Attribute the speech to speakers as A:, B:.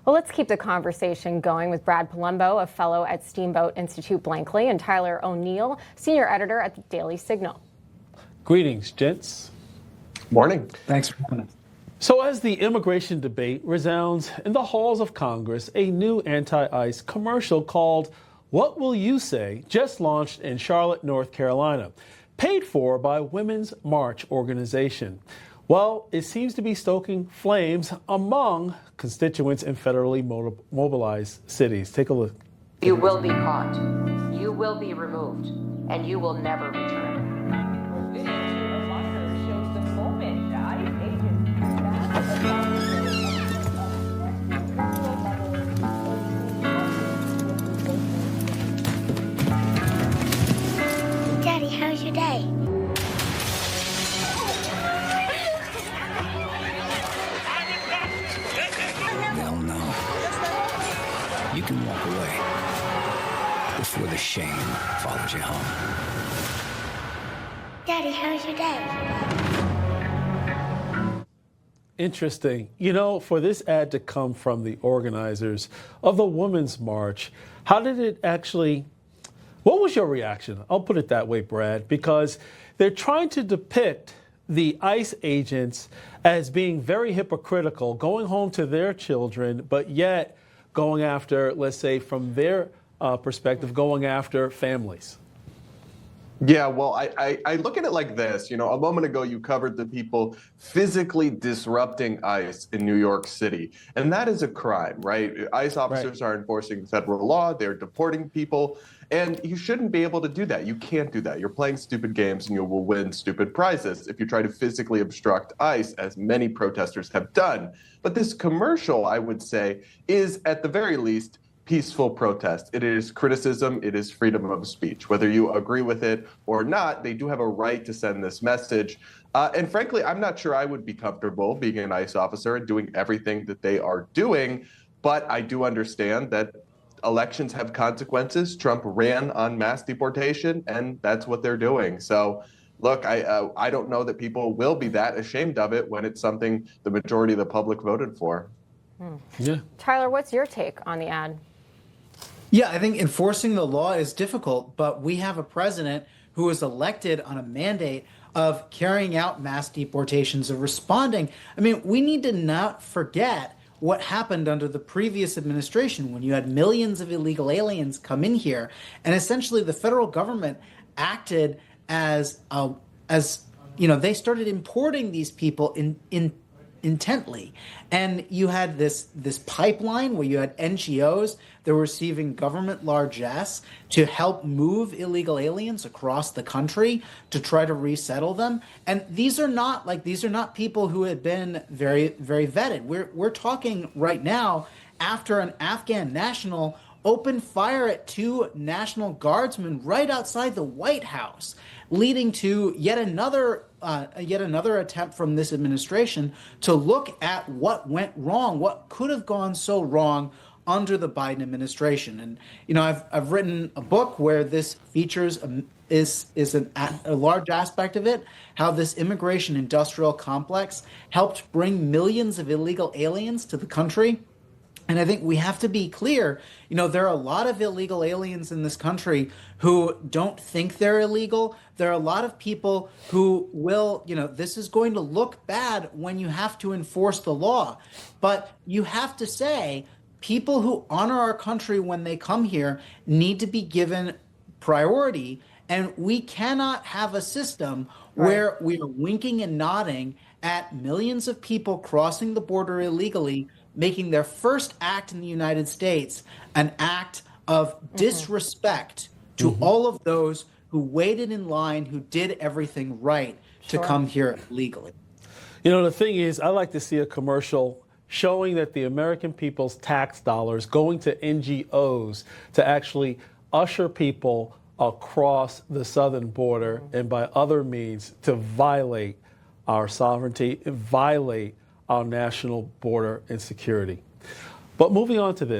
A: Well, let's keep the conversation going with Brad Palumbo, a fellow at Steamboat Institute Blankley, and Tyler O'Neill, senior editor at the Daily Signal.
B: Greetings, gents.
C: Morning.
D: Thanks for coming.
B: So as the immigration debate resounds in the halls of Congress, a new anti-ICE commercial called "What Will You Say?" just launched in Charlotte, North Carolina, paid for by Women's March organization. Well, it seems to be stoking flames among constituents in federally mobilized cities. Take a look.
E: You will be caught, you will be removed, and you will never return.
F: Daddy, how's your day?
G: They'll know. You can walk away before the shame follows you home.
F: Daddy, how's your day?
B: Interesting. You know, for this ad to come from the organizers of the Women's March, how did it actually, what was your reaction? I'll put it that way, Brad, because they're trying to depict the ICE agents as being very hypocritical, going home to their children, but yet going after, let's say, from their perspective, going after families.
C: Yeah, well, I look at it like this. You know, a moment ago, you covered the people physically disrupting ICE in New York City. And that is a crime, right? ICE officers are enforcing federal law. They're deporting people. And you shouldn't be able to do that. You can't do that. You're playing stupid games and you will win stupid prizes if you try to physically obstruct ICE, as many protesters have done. But this commercial, I would say, is at the very least peaceful protest. It is criticism. It is freedom of speech. Whether you agree with it or not, they do have a right to send this message. And frankly, I'm not sure I would be comfortable being an ICE officer and doing everything that they are doing. But I do understand that elections have consequences. Trump ran on mass deportation, and that's what they're doing. So look, I don't know that people will be that ashamed of it when it's something the majority of the public voted for.
B: Yeah.
A: Tyler, what's your take on the ad?
D: Yeah, I think enforcing the law is difficult, but we have a president who was elected on a mandate of carrying out mass deportations, of responding. I mean, we need to not forget what happened under the previous administration when you had millions of illegal aliens come in here, and essentially the federal government acted as you know, they started importing these people intently. And you had this pipeline where you had NGOs that were receiving government largesse to help move illegal aliens across the country to try to resettle them. And these are not people who had been very, very vetted. We're talking right now after an Afghan national opened fire at two National Guardsmen right outside the White House, leading to yet another attempt from this administration to look at what went wrong, what could have gone so wrong under the Biden administration. And you know, I've written a book where this features is a large aspect of it, how this immigration industrial complex helped bring millions of illegal aliens to the country. And I think we have to be clear, you know, there are a lot of illegal aliens in this country who don't think they're illegal. There are a lot of people who will, you know, this is going to look bad when you have to enforce the law. But you have to say, people who honor our country when they come here need to be given priority. And we cannot have a system where we are winking and nodding at millions of people crossing the border illegally, making their first act in the United States an act of disrespect to all of those who waited in line, who did everything right to come here legally.
B: You know, the thing is, I like to see a commercial showing that the American people's tax dollars going to NGOs to actually usher people across the southern border and by other means to violate our sovereignty, violate our national border and security. But moving on to this.